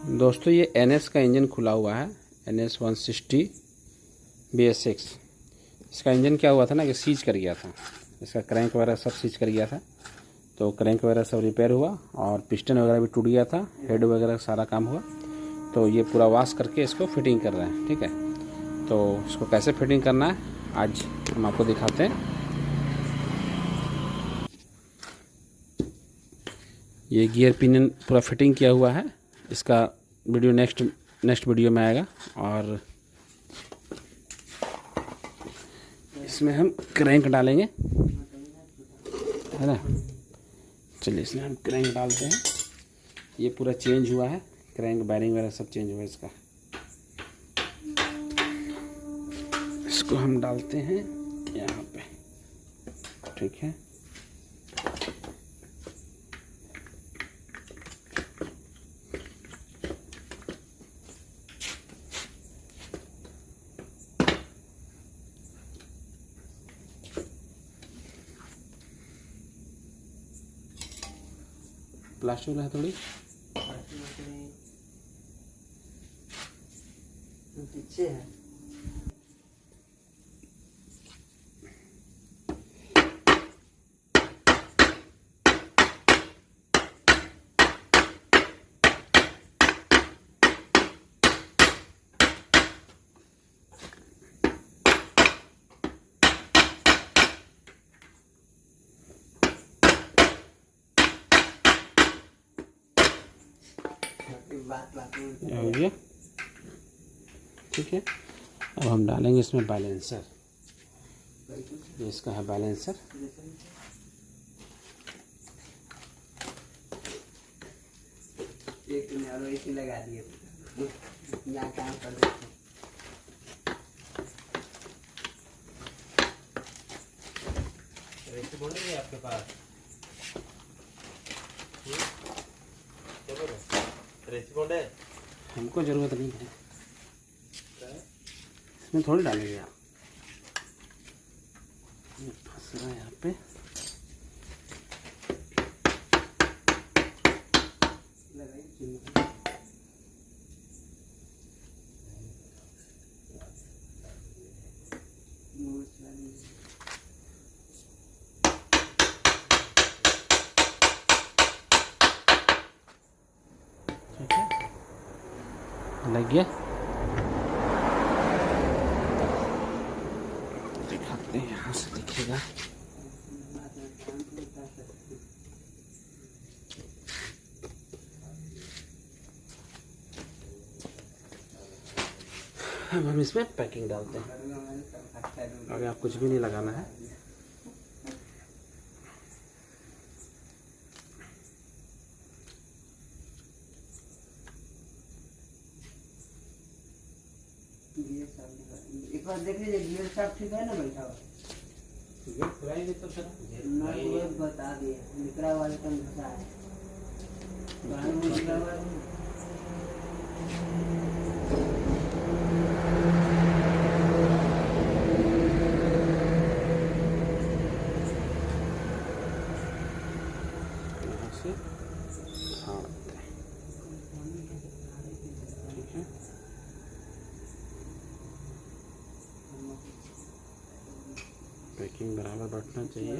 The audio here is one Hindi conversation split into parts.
दोस्तों ये NS का इंजन खुला हुआ है, NS 160 BS6। इसका इंजन क्या हुआ था ना कि सीज कर गया था, इसका क्रैंक वगैरह सब सीज कर गया था। तो क्रैंक वगैरह सब रिपेयर हुआ और पिस्टन वगैरह भी टूट गया था, हेड वगैरह सारा काम हुआ। तो ये पूरा वॉश करके इसको फिटिंग कर रहे हैं, ठीक है। तो इसको कैसे फिटिंग करना है आज हम आपको दिखाते हैं। ये गियर पिन पूरा फिटिंग किया हुआ है, इसका वीडियो नेक्स्ट वीडियो में आएगा। और इसमें हम क्रैंक डालेंगे, है ना। चलिए इसमें हम क्रैंक डालते हैं। ये पूरा चेंज हुआ है, क्रैंक बैरिंग वगैरह सब चेंज हुआ है इसका। इसको हम डालते हैं यहाँ पे, ठीक है। प्लास्टिक है थोड़ी पीछे है। हो गया, ठीक है। अब हम डालेंगे इसमें बैलेंसर। ये इसका है बैलेंसर। एक लगा दिए, यहाँ काम कर रहे थे। बोलेंगे आपके पास रेसिपोंड है, हमको ज़रूरत नहीं है, इसमें थोड़ी डालेंगे आप। ये फंस रहा है यहाँ पे। ठीक है, लग गया। दिखाते हैं, यहाँ से दिखेगा। अब हम इसमें पैकिंग डालते हैं। आगे आप कुछ भी नहीं लगाना है। एक बार देख लीजिए, गियर साफ ठीक है ना बैठा हुआ? बता दिए निकला वाले का घुसा है। यहाँ से फाड़ते हैं, ठीक है। पैकिंग बराबर बैठना चाहिए।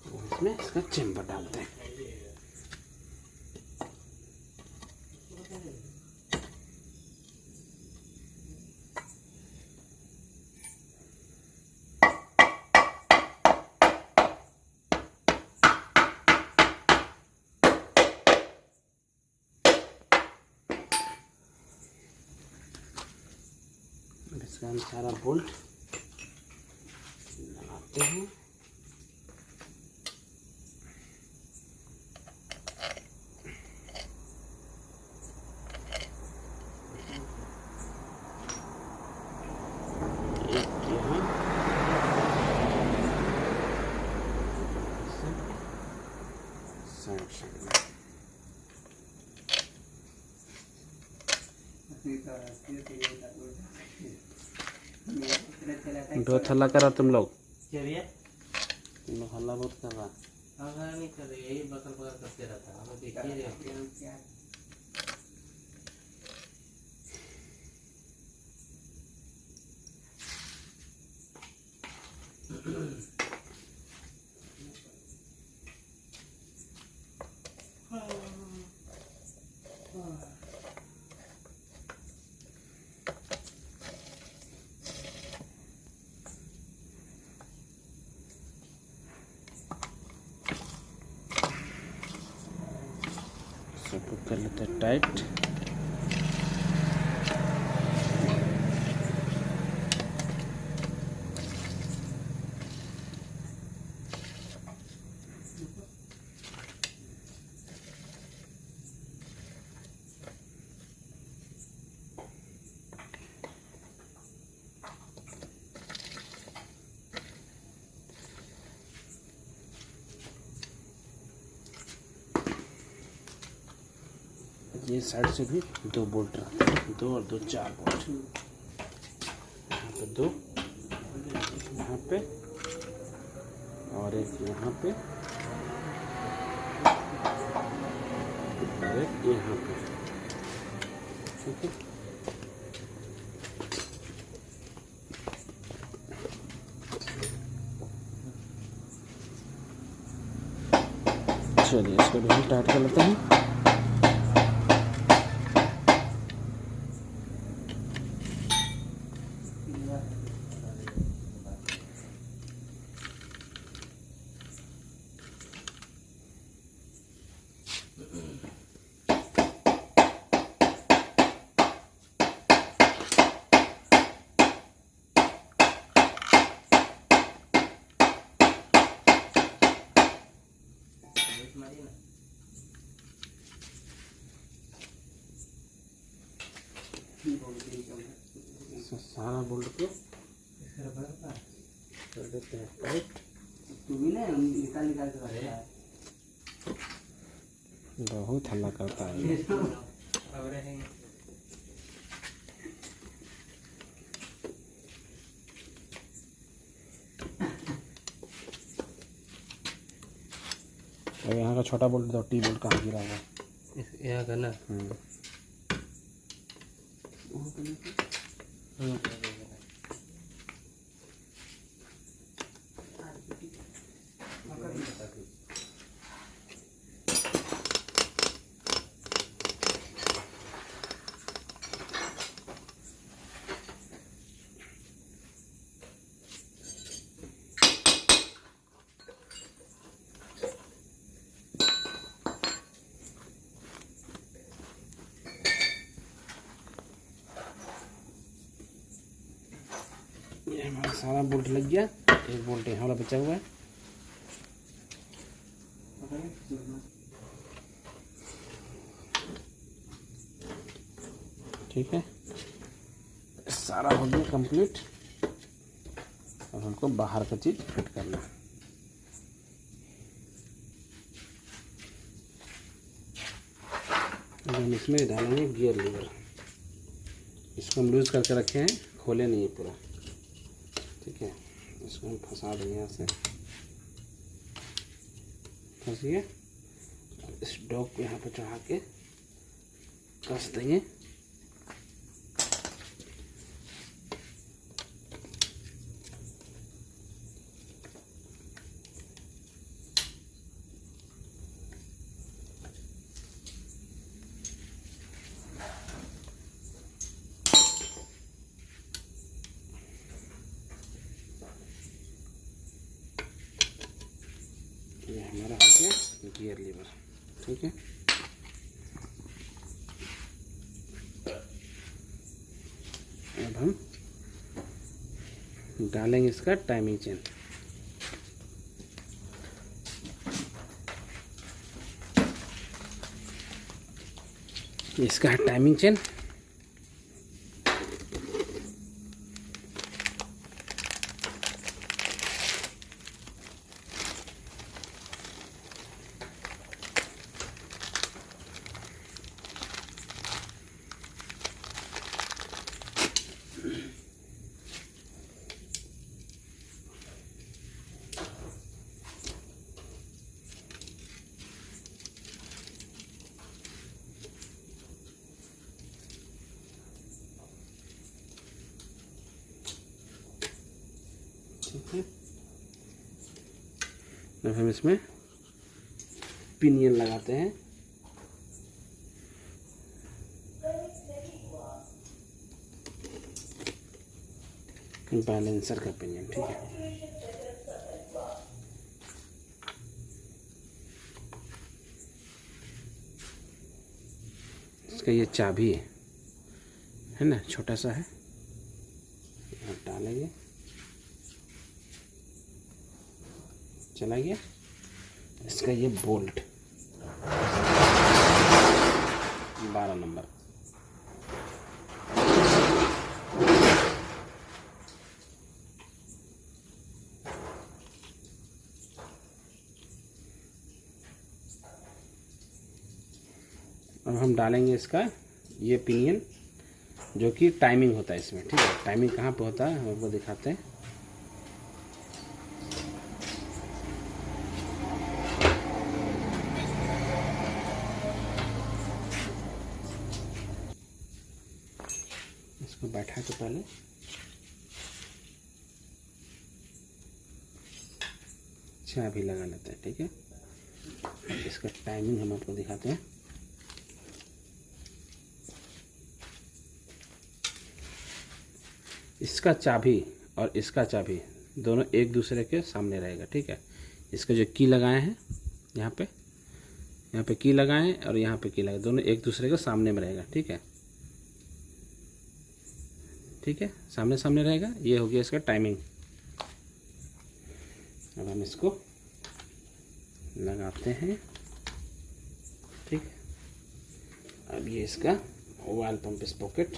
और इसमें इसका चेम्बर डालते हैं। इसका हम सारा बोल्ट लगाते हैं। एक यहाँ, साइड में। बहुत हल्ला करा तुम लोग, चलिए तुम लोग हल्ला बहुत कर रहा। नहीं कर रहे, यही बकल बकल करते रहता है। क्या सबको कर लेते हैं टाइट। ये साइड से भी 2 बोल्ट रहते हैं, 2 और 2 4 बोल्ट। यहाँ पे 2, यहाँ पे और एक यहाँ पे और एक यहाँ पे। ठीक है, चलिए इसको भी टाइट कर लेते हैं। सारा बोल्ट को कर देते हैं टाइट। तू भी ना निकाल निकाल के रखता है। बहुत हल्ला करता है ये। अब यहाँ का छोटा बोल्ट तो टी बोल्ट कहाँ गिरा हुआ है? यहाँ का ना ये हमारा सारा बोल्ट लग गया। एक बोल्ट यहाँ वाला बचा हुआ है। ठीक है, सारा हो गया कंप्लीट। अब हमको बाहर का चीज फिट करना है। हम इसमें डालेंगे गियर लीवर। इसको हम लूज करके रखे हैं, खोले नहीं है पूरा। ठीक है, इसको हम फंसा देंगे यहाँ से। फंस गया। इस डॉग को यहाँ पे चढ़ा के कस देंगे। ये हमारा हो गया गियर लीवर। ठीक है, अब हम डालेंगे इसका टाइमिंग चेन। इसका है टाइमिंग चेन। अब हम इसमें पिनियन लगाते हैं। बैलेंसर का पिनियन, ठीक है। इसका ये चाबी है ना, छोटा सा है, यहाँ डालेंगे, चला गया। इसका ये बोल्ट 12 नंबर। अब हम डालेंगे इसका ये पिनियन, जो कि टाइमिंग होता है इसमें, ठीक है। टाइमिंग कहाँ पे होता है हम आपको दिखाते हैं। इसको बैठा के पहले चाबी लगा लेते हैं, ठीक है। अब इसका टाइमिंग हम आपको दिखाते हैं। इसका चाबी और इसका चाबी दोनों एक दूसरे के सामने रहेगा, ठीक है। इसका जो की लगाए हैं यहाँ पे की लगाए हैं और यहाँ पे की लगाए, दोनों एक दूसरे के सामने में रहेगा, ठीक है। ठीक है, सामने सामने रहेगा। ये हो गया इसका टाइमिंग। अब हम इसको लगाते हैं, ठीक है। अब ये इसका ऑयल पंप स्पॉकेट,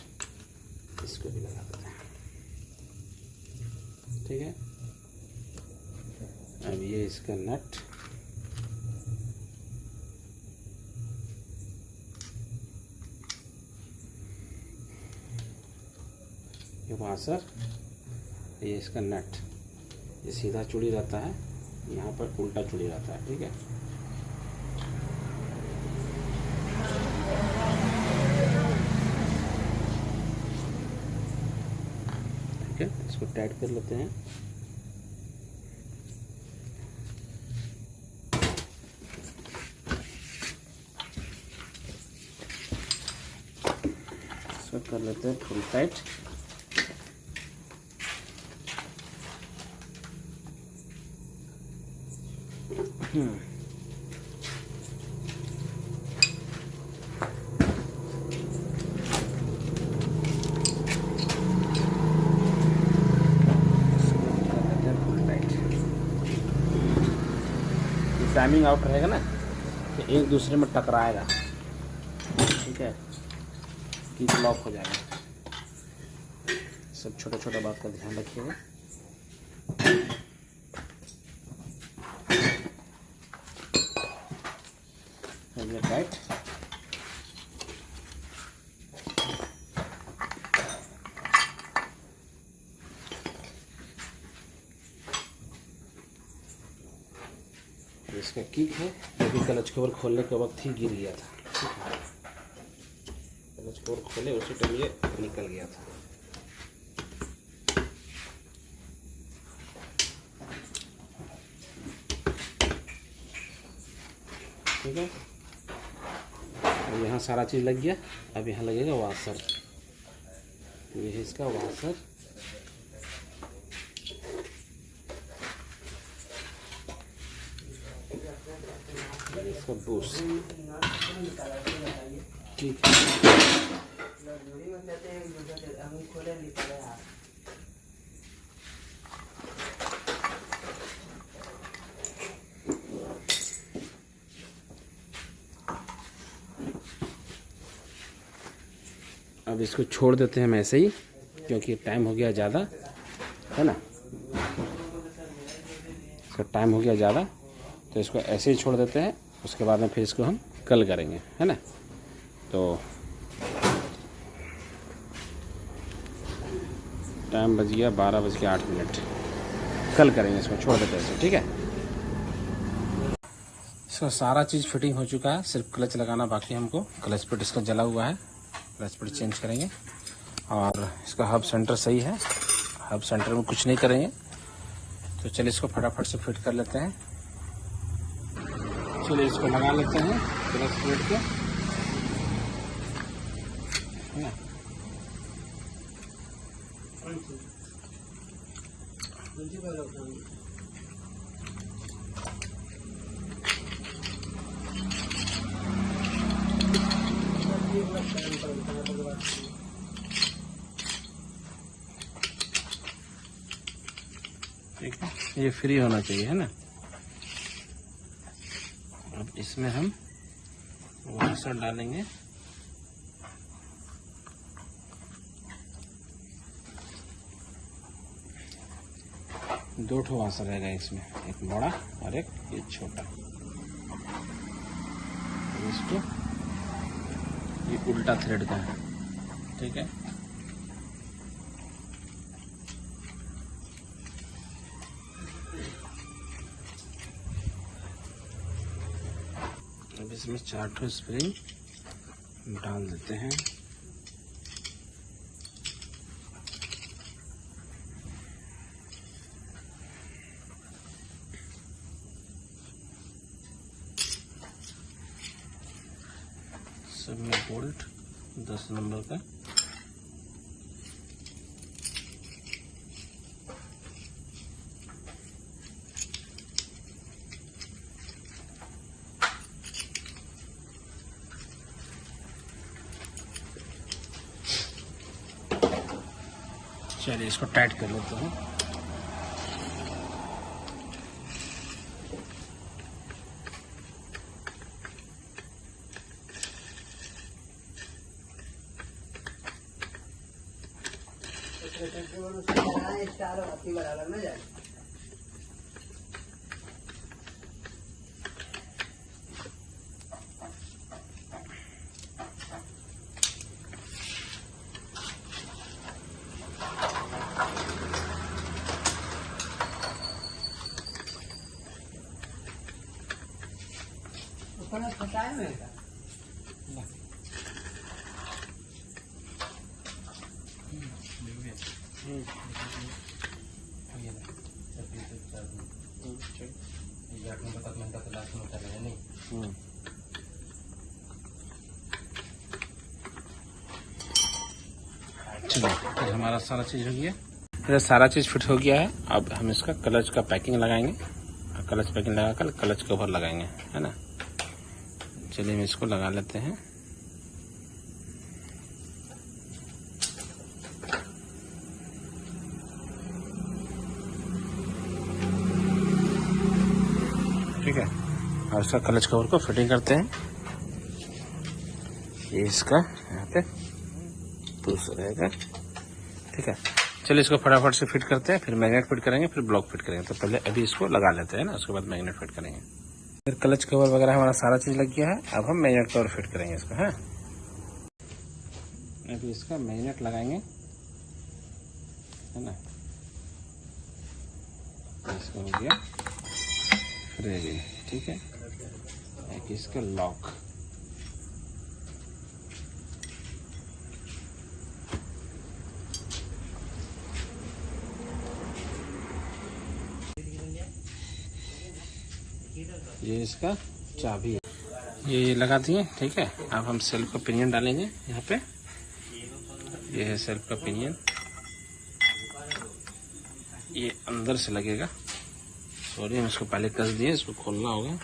इसको भी लगा देते हैं, ठीक है। अब ये इसका नट, ये वाशर, ये इसका नट। ये सीधा चूड़ी रहता है, यहाँ पर उल्टा चूड़ी रहता है, ठीक है। ठीक है, इसको टाइट कर लेते हैं। इसको कर लेते हैं फुल टाइट। टाइमिंग आउट रहेगा ना, तो एक दूसरे में टकराएगा, ठीक है, कि लॉक हो जाएगा। सब छोटा छोटा बात का ध्यान रखिएगा। टाइट। इसका किक है, जो कि क्लच कवर खोलने के वक्त ही गिर गया था। क्लच कवर खोले उसी टाइम ये निकल गया था। ठीक है, अब यहाँ सारा चीज़ लग गया। अब यहाँ लगेगा वाशर। ये है इसका वाशर। इसका बूस्ट, ठीक है। अब इसको छोड़ देते हैं हम ऐसे ही, क्योंकि टाइम हो गया ज़्यादा, है ना। इसका टाइम हो गया ज़्यादा, तो इसको ऐसे ही छोड़ देते हैं। उसके बाद में फिर इसको हम कल करेंगे, है ना। तो टाइम बज गया 12:08। कल करेंगे, इसको छोड़ देते हैं ऐसे, ठीक है। इसका सारा चीज़ फिटिंग हो चुका है, सिर्फ क्लच लगाना बाकी हमको। क्लच प्लेट इसका जला हुआ है, क्लच प्लेट चेंज करेंगे। और इसका हब सेंटर सही है, हब सेंटर में कुछ नहीं करेंगे। तो चलिए इसको फटाफट से फिट कर लेते हैं। चलिए इसको लगा लेते हैं क्लच प्लेट के, है ना। ठीक है, ये फ्री होना चाहिए, है ना। अब इसमें हम वाशर डालेंगे। दो ठो वाशर रहेगा इसमें, एक बड़ा और एक ये छोटा। इसको ये उल्टा थ्रेड का है, ठीक है। अब इसमें 4 ठो स्प्रिंग डाल देते हैं। सब में बोल्ट 10 नंबर का। चलिए इसको टाइट कर लेते हैं। स्टार अपनी बराबर में जाए। बताया मैं का चलो, फिर हमारा सारा चीज़ हो गया। फिर सारा चीज़ फिट हो गया है। अब हम इसका क्लच का पैकिंग लगाएंगे, क्लच पैकिंग लगाकर क्लच कवर लगाएंगे, है ना। चलिए हम इसको लगा लेते हैं। ठीक है, और इसका क्लच कवर को फिटिंग करते हैं। ये इसका यहाँ पे पुश रहेगा, ठीक है। चलिए इसको फटाफट से फिट करते हैं, फिर मैग्नेट फिट करेंगे, फिर ब्लॉक फिट करेंगे। तो पहले अभी इसको लगा लेते हैं ना, उसके बाद मैग्नेट फिट करेंगे। फिर क्लच कवर वगैरह हमारा सारा चीज़ लग गया है। अब हम मैग्नेट कवर फिट करेंगे इसको, है। अभी इसका मैग्नेट लगाएंगे, है ना। इसका हो गया फ्रेम, ठीक है। एक इसका लॉक, ये इसका चाबी है, ये लगा दिए, ठीक है। अब हम सेल्फ का पिनियन डालेंगे यहाँ पे। ये है सेल्फ का पिनियन, ये अंदर से लगेगा। सॉरी, हम इसको पहले कस दिए, इसको खोलना होगा।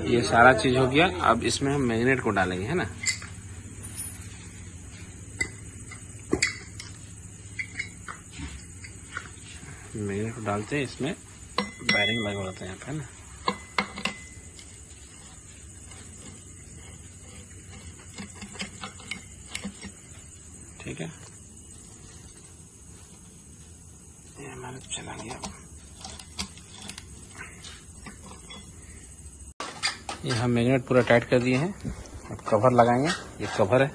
ये सारा चीज हो गया। अब इसमें हम मैग्नेट को डालेंगे, है ना। मैग्नेट को डालते हैं, इसमें वायरिंग लगा होता है यहाँ पे, है ना। ठीक है, ये हमारा चला गया। ये हम मैग्नेट पूरा टाइट कर दिए हैं। अब कवर लगाएंगे, ये कवर है,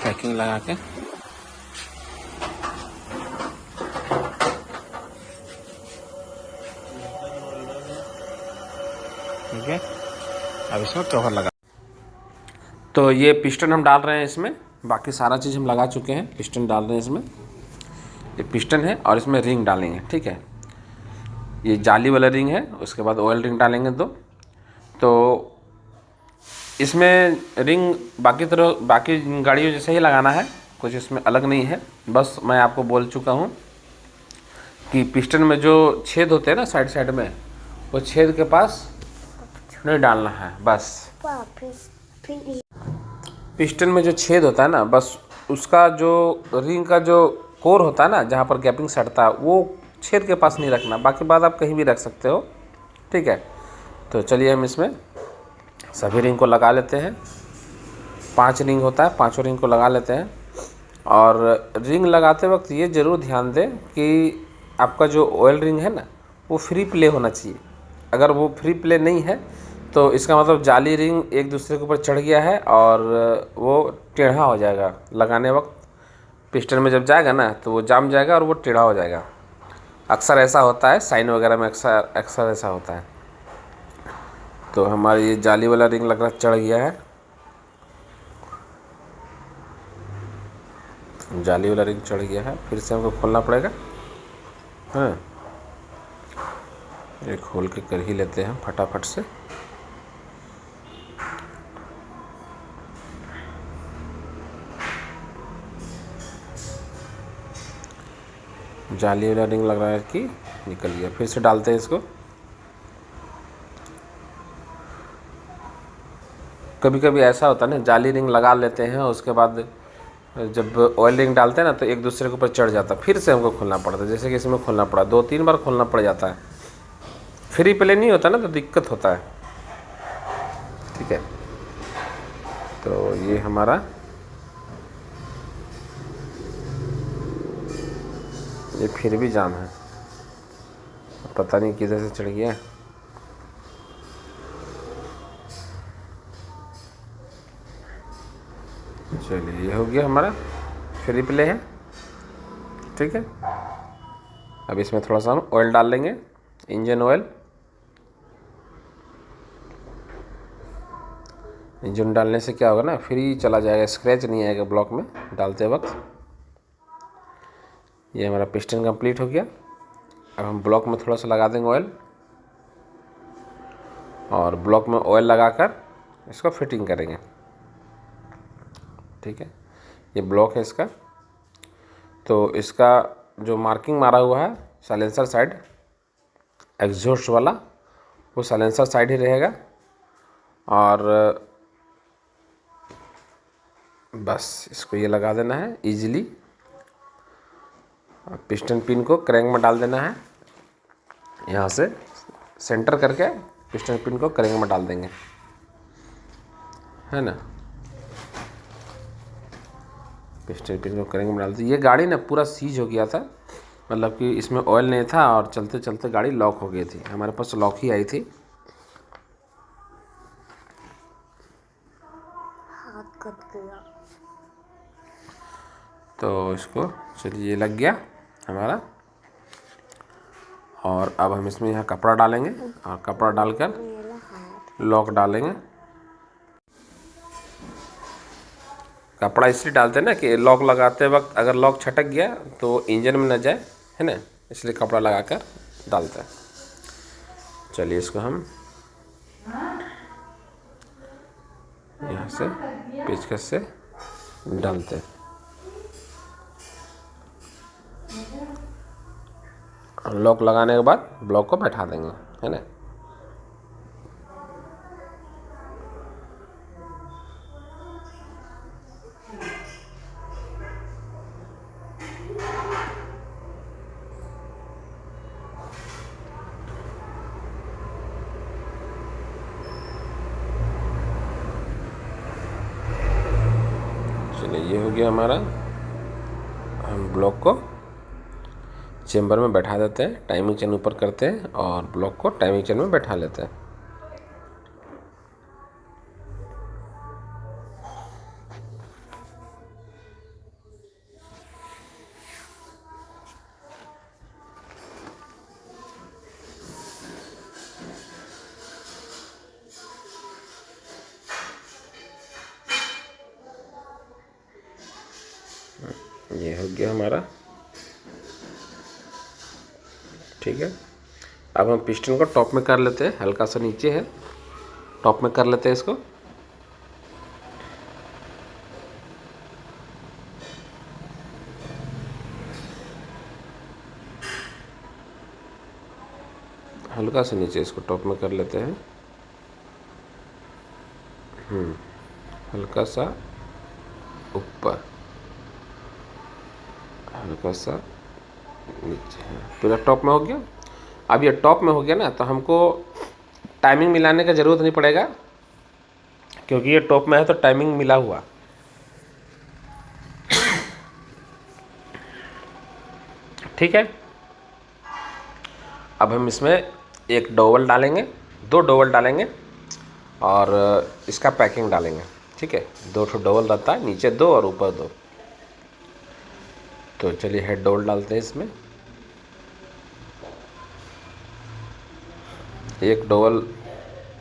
पैकिंग लगा के। ठीक है, अब इसमें कवर लगा। तो ये पिस्टन हम डाल रहे हैं इसमें। बाकी सारा चीज़ हम लगा चुके हैं। पिस्टन डाल रहे हैं इसमें, ये पिस्टन है और इसमें रिंग डालेंगे, ठीक है। ये जाली वाला रिंग है, उसके बाद ऑयल रिंग डालेंगे दो। तो इसमें रिंग बाकी गाड़ियों जैसे ही लगाना है, कुछ इसमें अलग नहीं है। बस मैं आपको बोल चुका हूँ कि पिस्टन में जो छेद होते हैं ना साइड साइड में, वो छेद के पास नहीं डालना है बस। पिस्टन में जो छेद होता है ना, बस उसका जो रिंग का जो कोर होता है ना, जहाँ पर गैपिंग सटता है, वो छेद के पास नहीं रखना। बाकी बात आप कहीं भी रख सकते हो, ठीक है। तो चलिए हम इसमें सभी रिंग को लगा लेते हैं। 5 रिंग होता है, 5 रिंग को लगा लेते हैं। और रिंग लगाते वक्त ये ज़रूर ध्यान दें कि आपका जो ऑयल रिंग है ना, वो फ्री प्ले होना चाहिए। अगर वो फ्री प्ले नहीं है तो इसका मतलब जाली रिंग एक दूसरे के ऊपर चढ़ गया है और वो टेढ़ा हो जाएगा। लगाने वक्त पिस्टन में जब जाएगा ना, तो वो जाम जाएगा और वो टेढ़ा हो जाएगा। अक्सर ऐसा होता है, साइन वगैरह में अक्सर ऐसा होता है। तो हमारी ये जाली वाला रिंग लगना चढ़ गया है। जाली वाला रिंग चढ़ गया है, फिर से हमको खोलना पड़ेगा। हाँ, ये खोल के कर ही लेते हैं फटाफट से। जाली वाला रिंग लग रहा है कि निकल गया, फिर से डालते हैं इसको। कभी कभी ऐसा होता है ना, जाली रिंग लगा लेते हैं, उसके बाद जब ऑयल रिंग डालते हैं ना, तो एक दूसरे के ऊपर चढ़ जाता है, फिर से हमको खोलना पड़ता है। जैसे कि इसमें खोलना पड़ा, 2-3 बार खोलना पड़ जाता है। फ्री प्ले नहीं होता ना, तो दिक्कत होता है, ठीक है। तो ये हमारा ये फिर भी जाम है, पता नहीं किधर से चढ़ गया। चलिए, ये हो गया हमारा फ्री प्ले है, ठीक है। अब इसमें थोड़ा सा हम ऑयल डाल लेंगे, इंजन ऑयल। इंजन डालने से क्या होगा ना, फ्री चला जाएगा, स्क्रैच नहीं आएगा ब्लॉक में डालते वक्त। ये हमारा पिस्टन कंप्लीट हो गया। अब हम ब्लॉक में थोड़ा सा लगा देंगे ऑयल, और ब्लॉक में ऑयल लगाकर इसको फिटिंग करेंगे, ठीक है। ये ब्लॉक है इसका। तो इसका जो मार्किंग मारा हुआ है साइलेंसर साइड, एग्जॉस्ट वाला, वो साइलेंसर साइड ही रहेगा। और बस इसको ये लगा देना है इजीली। पिस्टन पिन को क्रैंक में डाल देना है, यहाँ से सेंटर करके पिस्टन पिन को क्रैंक में डाल देंगे, है ना। पिस्टन पिन को क्रैंक में डाल दी। ये गाड़ी ना पूरा सीज हो गया था, मतलब कि इसमें ऑयल नहीं था और चलते चलते गाड़ी लॉक हो गई थी। हमारे पास लॉक ही आई थी। हाथ कट गया। तो इसको चलिए, ये लग गया हमारा। और अब हम इसमें यहाँ कपड़ा डालेंगे और कपड़ा डालकर मेरा हाथ। लॉक डालेंगे। कपड़ा इसलिए डालते हैं ना कि लॉक लगाते वक्त अगर लॉक छटक गया तो इंजन में न जाए, है ना, इसलिए कपड़ा लगाकर डालते हैं। चलिए, इसको हम यहाँ से पेचकस से डालते हैं। लॉक लगाने के बाद ब्लॉक को बैठा देंगे, है ना। चलिए, ये हो गया हमारा। हम ब्लॉक को चेम्बर में बैठा देते हैं, टाइमिंग चेन ऊपर करते हैं और ब्लॉक को टाइमिंग चेन में बैठा लेते हैं। हो गया हमारा। ठीक है, अब हम पिस्टन को टॉप में कर लेते हैं, हल्का सा नीचे है, टॉप में कर लेते हैं इसको। हल्का सा नीचे इसको टॉप में कर लेते हैं। हल्का सा ऊपर, हल्का सा नीचे, पूरा टॉप में हो गया। अब ये टॉप में हो गया ना, तो हमको टाइमिंग मिलाने का ज़रूरत नहीं पड़ेगा, क्योंकि ये टॉप में है तो टाइमिंग मिला हुआ। ठीक है, अब हम इसमें एक डोवल डालेंगे, 2 डोवल डालेंगे और इसका पैकिंग डालेंगे। ठीक है, 2 ठो डोवल रहता है, नीचे 2 और ऊपर 2। तो चलिए हेड डोवल डालते हैं इसमें। एक डोवल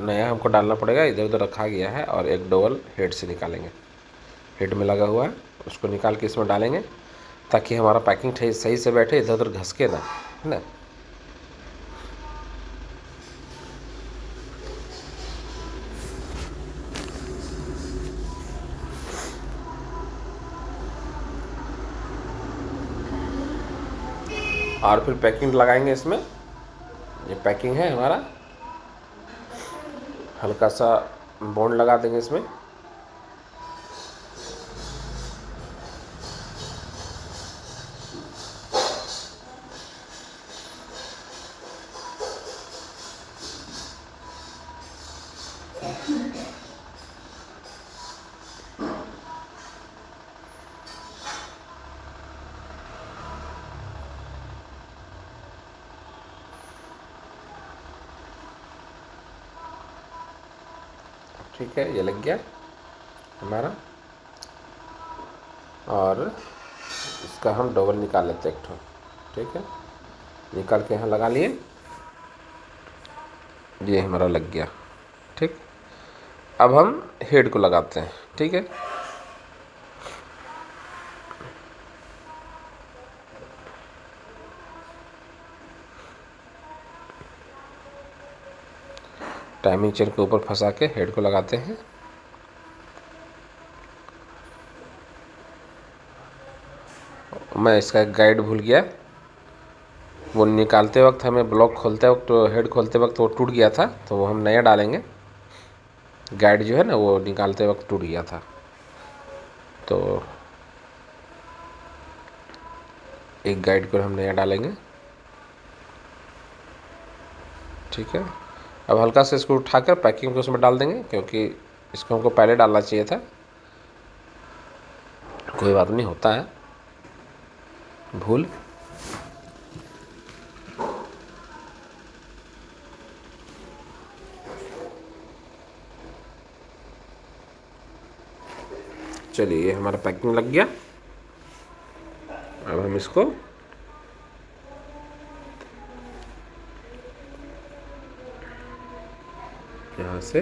नया हमको डालना पड़ेगा, इधर उधर रखा गया है, और एक डोवल हेड से निकालेंगे, हेड में लगा हुआ है, उसको निकाल के इसमें डालेंगे ताकि हमारा पैकिंग सही से बैठे, इधर उधर घसके ना, है ना। और फिर पैकिंग लगाएंगे इसमें। ये पैकिंग है हमारा, हल्का सा बॉन्ड लगा देंगे इसमें। ठीक है, ये लग गया हमारा। और इसका हम डबल निकाल लेते हैं एक ठो। ठीक है, निकाल के यहाँ लगा लिए, ये हमारा लग गया। ठीक, अब हम हेड को लगाते हैं। ठीक है, टाइमिंग चेन के ऊपर फंसा के हेड को लगाते हैं। मैं इसका एक गाइड भूल गया, वो निकालते वक्त हमें ब्लॉक खोलते वक्त, हेड खोलते वक्त वो टूट गया था, तो वो हम नया डालेंगे। गाइड जो है ना, वो निकालते वक्त टूट गया था, तो एक गाइड को हम नया डालेंगे। ठीक है, अब हल्का से इसको उठाकर पैकिंग को उसमें डाल देंगे, क्योंकि इसको हमको पहले डालना चाहिए था। कोई बात नहीं, होता है भूल। चलिए, ये हमारा पैकिंग लग गया। अब हम इसको यहाँ से,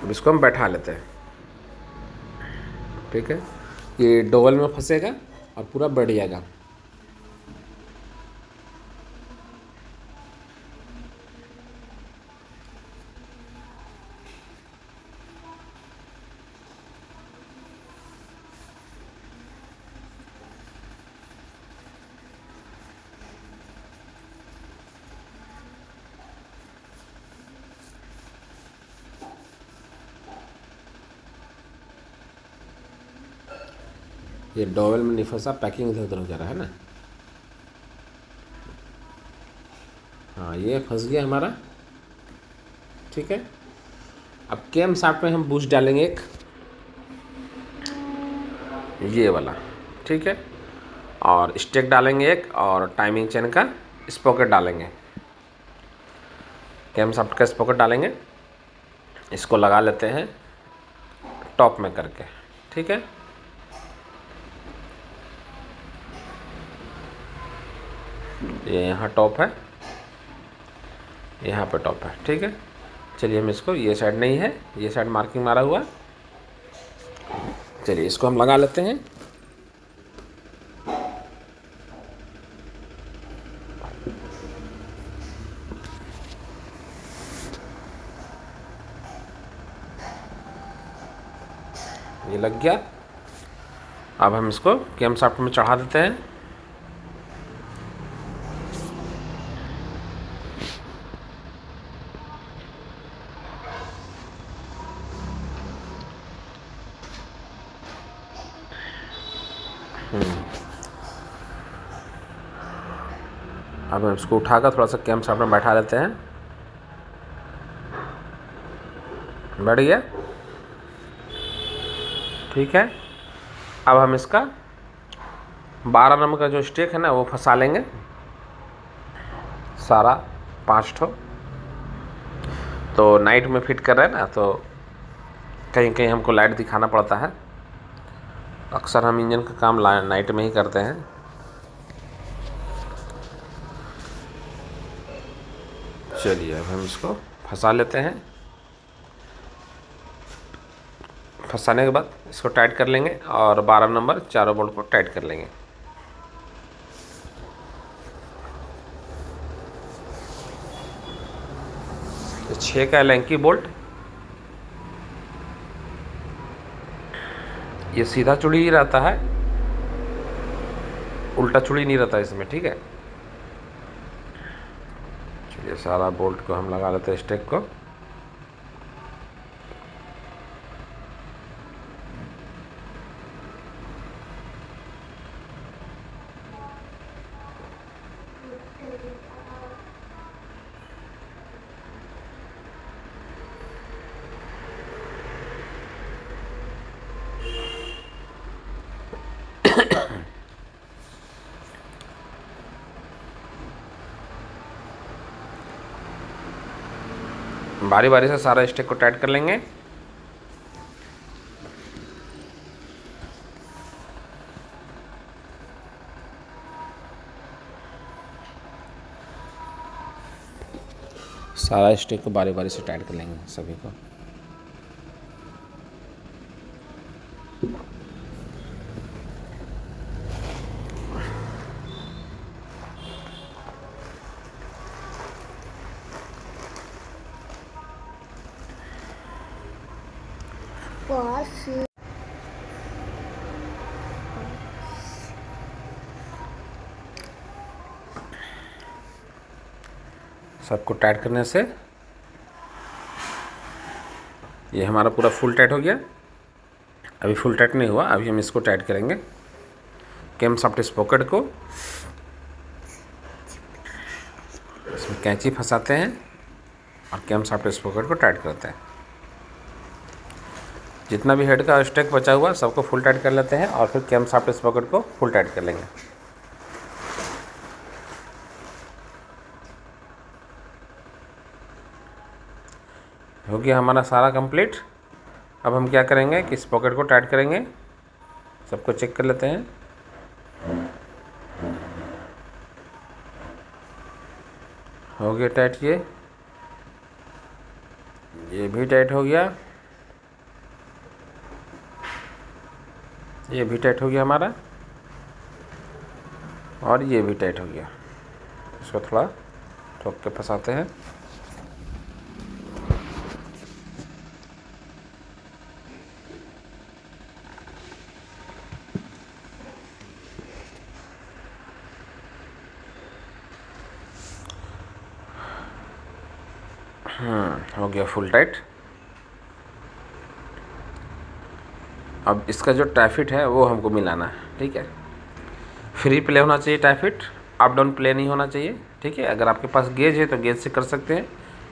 अब इसको हम बैठा लेते हैं। ठीक है, ये डोवल में फंसेगा और पूरा बैठ जाएगा। ये डोवेल में नहीं फंसा, पैकिंग इधर उधर हो जा रहा है ना। हाँ, ये फंस गया हमारा। ठीक है, अब कैम शाफ्ट में हम बूस्ट डालेंगे एक, ये वाला। ठीक है, और स्टेक डालेंगे एक, और टाइमिंग चेन का स्पॉकेट डालेंगे। कैम शाफ्ट का स्पॉकेट डालेंगे, इसको लगा लेते हैं टॉप में करके। ठीक है, ये यहाँ टॉप है, यहाँ पे टॉप है। ठीक है, चलिए हम इसको, ये साइड नहीं है, ये साइड मार्किंग मारा हुआ है। चलिए इसको हम लगा लेते हैं। ये लग गया। अब हम इसको कैम शाफ्ट में चढ़ा देते हैं। अब हम इसको उठाकर थोड़ा सा कैम शाफ्ट में बैठा लेते हैं। बैठ गया, ठीक है। अब हम इसका 12 नंबर का जो स्टेक है ना वो फंसा लेंगे, सारा 5 ठो। तो नाइट में फिट कर रहे हैं ना, तो कहीं कहीं हमको लाइट दिखाना पड़ता है। अक्सर हम इंजन का काम नाइट में ही करते हैं। चलिए अब हम इसको फंसा लेते हैं। फंसाने के बाद इसको टाइट कर लेंगे और 12 नंबर चारों बोल्ट को टाइट कर लेंगे। तो 6 का लैंकी बोल्ट, ये सीधा चुड़ी ही रहता है, उल्टा चुड़ी नहीं रहता इसमें, ठीक है। चलिए सारा बोल्ट को हम लगा लेते हैं स्टेक को। बारी बारी से सारा स्टेक को टाइट कर लेंगे। सारा स्टेक को बारी बारी से टाइट कर लेंगे सभी को। बस सबको टाइट करने से ये हमारा पूरा फुल टाइट हो गया। अभी फुल टाइट नहीं हुआ, अभी हम इसको टाइट करेंगे। कैम शाफ्ट स्पॉकेट को इसमें कैंची फंसाते हैं और कैम शाफ्ट स्पॉकेट को टाइट करते हैं। जितना भी हेड का स्टेक बचा हुआ सबको फुल टाइट कर लेते हैं और फिर कैम शाफ्ट स्पॉकेट को फुल टाइट कर लेंगे। हो गया हमारा सारा कंप्लीट। अब हम क्या करेंगे कि स्पॉकेट को टाइट करेंगे। सबको चेक कर लेते हैं। हो गया टाइट, ये भी टाइट हो गया, ये भी टाइट हो गया हमारा, और ये भी टाइट हो गया। इसको थोड़ा ठोक के फंसाते हैं। हो गया फुल टाइट। अब इसका जो टाइफिट है वो हमको मिलाना है, ठीक है। फ्री प्ले होना चाहिए टाइफिट, अप डाउन प्ले नहीं होना चाहिए, ठीक है। अगर आपके पास गेज है तो गेज से कर सकते हैं।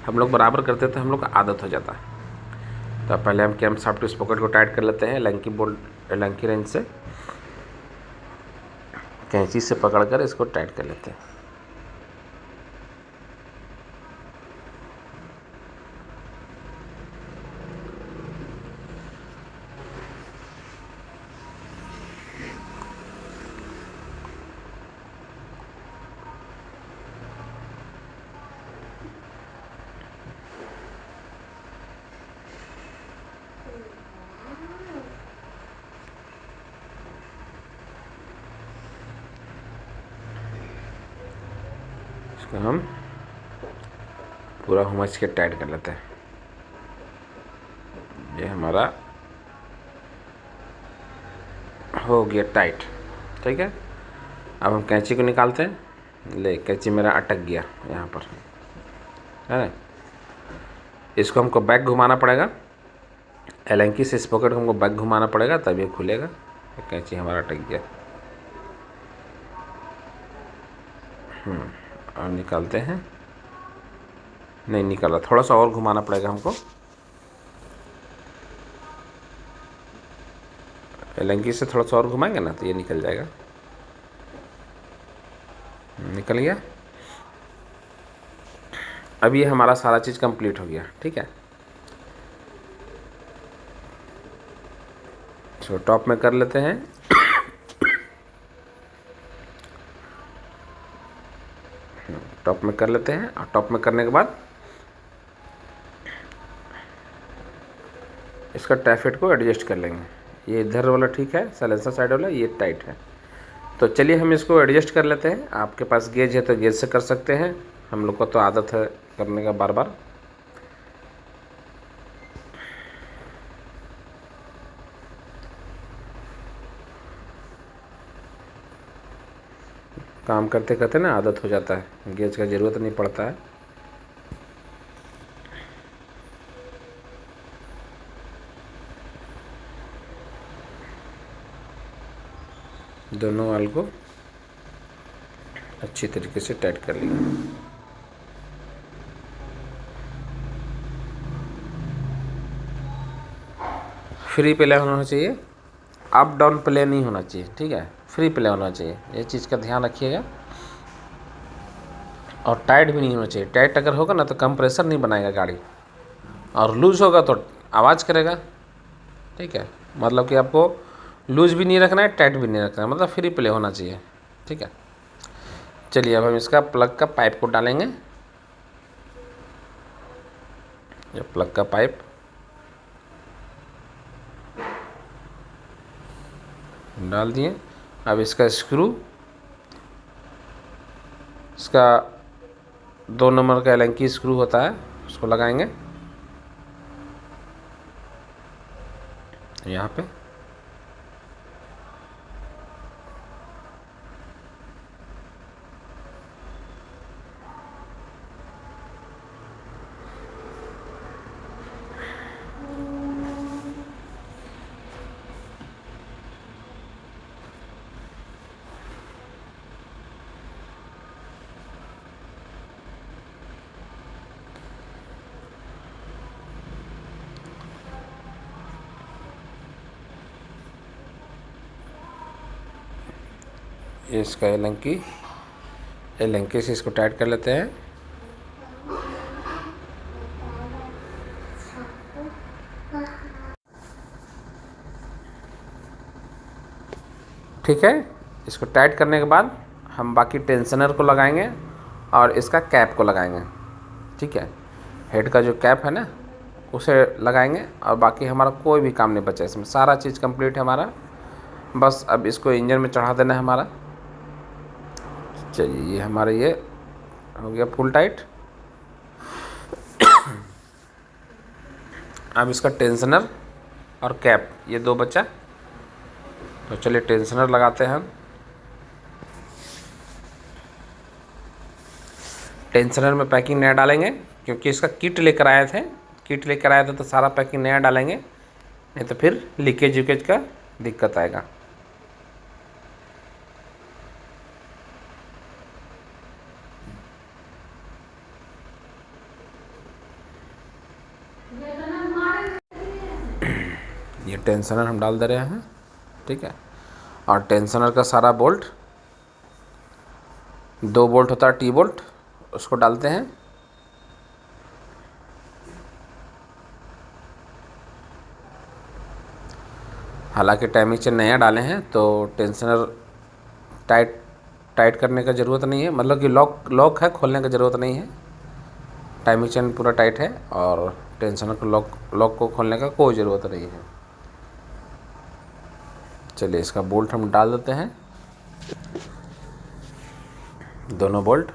हम लोग बराबर करते थे, हम लोग का आदत हो जाता है। तो पहले हम कैम शाफ्ट स्पॉकेट को टाइट कर लेते हैं लंकी रेंज से, कैंची से पकड़कर इसको टाइट कर लेते हैं। इसको हम पूरा हुमच के टाइट कर लेते हैं। ये हमारा हो गया टाइट। ठीक है, अब हम कैंची को निकालते हैं। ले, कैंची मेरा अटक गया यहाँ पर, है। इसको हमको बैक घुमाना पड़ेगा, एलेंकी से इस पॉकेट को हमको बैक घुमाना पड़ेगा, तब ये खुलेगा। कैंची हमारा अटक गया। और निकालते हैं। नहीं निकाला, थोड़ा सा और घुमाना पड़ेगा हमको। एलेंकी से थोड़ा सा और घुमाएंगे ना तो ये निकल जाएगा। निकल गया। अब ये हमारा सारा चीज़ कंप्लीट हो गया। ठीक है, तो टॉप में कर लेते हैं। टॉप में कर लेते हैं, और टॉप में करने के बाद इसका टैफेट को एडजस्ट कर लेंगे। ये इधर वाला ठीक है, साइलेंसर साइड वाला ये टाइट है। तो चलिए हम इसको एडजस्ट कर लेते हैं। आपके पास गेज है तो गेज से कर सकते हैं, हम लोग को तो आदत है करने का बार बार। काम करते करते ना आदत हो जाता है, गेज का ज़रूरत नहीं पड़ता है। दोनों वाल को अच्छी तरीके से टाइट कर लिया। फ्री प्ले होना चाहिए, अप डाउन प्ले नहीं होना चाहिए। ठीक है, फ्री प्ले होना चाहिए, ये चीज़ का ध्यान रखिएगा। और टाइट भी नहीं होना चाहिए। टाइट अगर होगा ना तो कंप्रेसर नहीं बनाएगा गाड़ी, और लूज़ होगा तो आवाज़ करेगा। ठीक है, मतलब कि आपको लूज़ भी नहीं रखना है, टाइट भी नहीं रखना है, मतलब फ्री प्ले होना चाहिए। ठीक है, चलिए अब हम इसका प्लग का पाइप को डालेंगे। ये प्लग का पाइप डाल दिए। अब इसका स्क्रू, इसका 2 नंबर का एलेंकी स्क्रू होता है, उसको लगाएंगे यहाँ पे। ये इसका एलेंकी से इसको टाइट कर लेते हैं। ठीक है, इसको टाइट करने के बाद हम बाकी टेंशनर को लगाएंगे और इसका कैप को लगाएंगे। ठीक है, हेड का जो कैप है ना उसे लगाएंगे, और बाकी हमारा कोई भी काम नहीं बचा इसमें, सारा चीज़ कंप्लीट है हमारा। बस अब इसको इंजन में चढ़ा देना है हमारा। चलिए, ये हमारा ये हो गया फुल टाइट। अब इसका टेंशनर और कैप ये 2 बचा, तो चलिए टेंशनर लगाते हैं हम। टेंशनर में पैकिंग नया डालेंगे, क्योंकि इसका किट लेकर आए थे तो सारा पैकिंग नया डालेंगे, नहीं तो फिर लीकेज वीकेज का दिक्कत आएगा। ये टेंशनर हम डाल दे रहे हैं। ठीक है, और टेंशनर का सारा बोल्ट, 2 बोल्ट होता है टी बोल्ट, उसको डालते हैं। हालांकि टाइमिंग चेन नया डाले हैं तो टेंशनर टाइट करने का ज़रूरत नहीं है, मतलब कि लॉक है, खोलने का ज़रूरत नहीं है। टाइमिंग चेन पूरा टाइट है और टेंशनर को लॉक को खोलने का कोई ज़रूरत नहीं है। चलिए इसका बोल्ट हम डाल देते हैं, दोनों बोल्ट।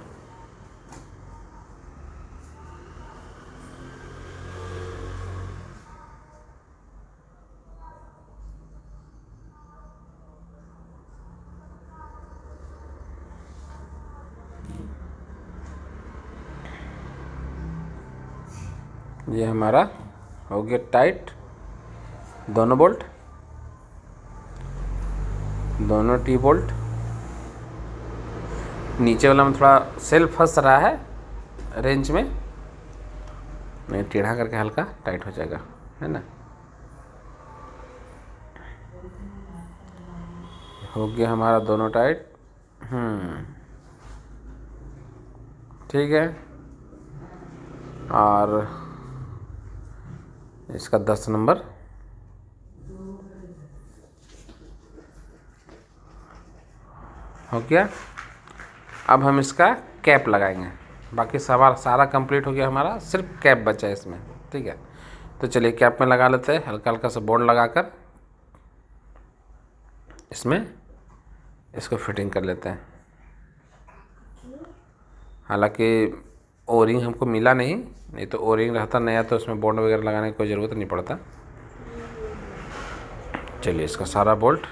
ये हमारा हो गया टाइट, दोनों बोल्ट, दोनों टी बोल्ट। नीचे वाला में थोड़ा सेल फंस रहा है रेंच में, नहीं टेढ़ा करके हल्का टाइट हो जाएगा, है ना। हो गया हमारा दोनों टाइट। ठीक है। और इसका 10 नंबर हो गया। अब हम इसका कैप लगाएंगे, बाकी सारा कंप्लीट हो गया हमारा, सिर्फ कैप बचा है इसमें। ठीक है, तो चलिए कैप में लगा लेते हैं। हल्का हल्का सा बॉन्ड लगाकर इसमें इसको फिटिंग कर लेते हैं। हालांकि ओरिंग हमको मिला नहीं तो ओरिंग रहता नया तो उसमें बॉन्ड वगैरह लगाने की कोई ज़रूरत नहीं पड़ता। चलिए इसका सारा बोल्ट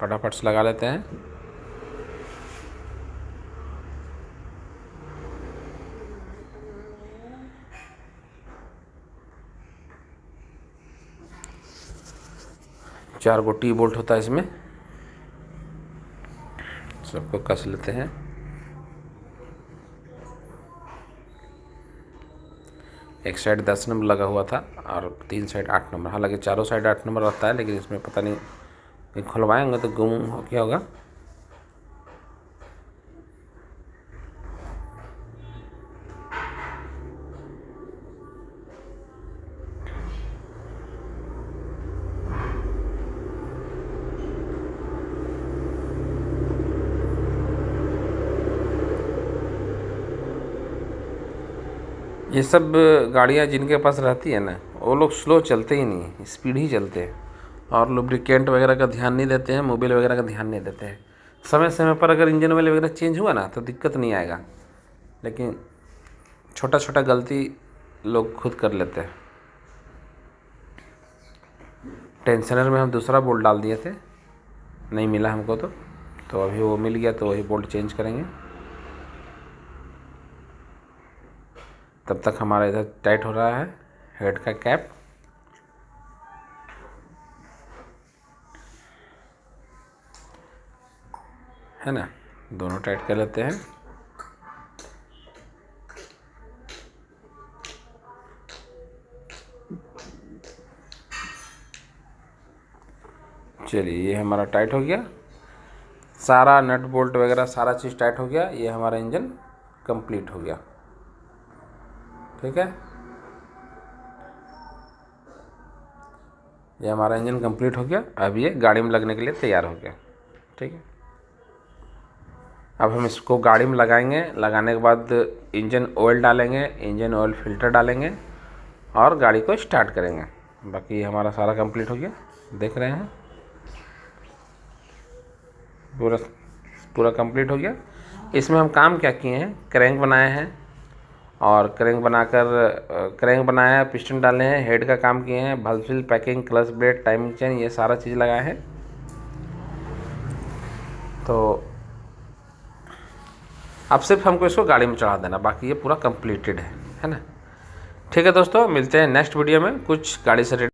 फटाफट से लगा लेते हैं। चार गो टी बोल्ट होता है इसमें, सबको कस लेते हैं। एक साइड 10 नंबर लगा हुआ था और 3 साइड 8 नंबर। हालांकि चारों साइड 8 नंबर रहता है, लेकिन इसमें पता नहीं कि खुलवाएंगे तो गुम हो क्या होगा। ये सब गाड़ियाँ जिनके पास रहती है ना, वो लोग स्लो चलते ही नहीं, स्पीड ही चलते हैं और लुब्रिकेंट वगैरह का ध्यान नहीं देते हैं, मोबिल वगैरह का ध्यान नहीं देते हैं। समय समय पर अगर इंजन ऑयल वगैरह चेंज हुआ ना तो दिक्कत नहीं आएगा, लेकिन छोटा छोटा गलती लोग खुद कर लेते हैं। टेंशनर में हम दूसरा बोल्ट डाल दिए थे, नहीं मिला हमको तो अभी वो मिल गया तो वही बोल्ट चेंज करेंगे। तब तक हमारा इधर टाइट हो रहा है हेड का कैप। है ना, दोनों टाइट कर लेते हैं। चलिए ये हमारा टाइट हो गया, सारा नट बोल्ट वगैरह सारा चीज़ टाइट हो गया। ये हमारा इंजन कंप्लीट हो गया। ठीक है, ये हमारा इंजन कंप्लीट हो गया। अब ये गाड़ी में लगने के लिए तैयार हो गया। ठीक है, अब हम इसको गाड़ी में लगाएंगे। लगाने के बाद इंजन ऑयल डालेंगे, इंजन ऑयल फिल्टर डालेंगे और गाड़ी को स्टार्ट करेंगे। बाकी हमारा सारा कंप्लीट हो गया, देख रहे हैं पूरा कंप्लीट हो गया। इसमें हम काम क्या किए हैं, क्रैंक बनाए हैं और क्रैंक बनाया है, पिस्टन डाले हैं, हेड का काम किए हैं, भल्फिल packing, clutch brake, timing chain, ये सारा चीज़ लगाए हैं। तो अब सिर्फ हमको इसको गाड़ी में चढ़ा देना, बाकी ये पूरा कंप्लीटेड है ना। ठीक है दोस्तों, मिलते हैं नेक्स्ट वीडियो में कुछ गाड़ी से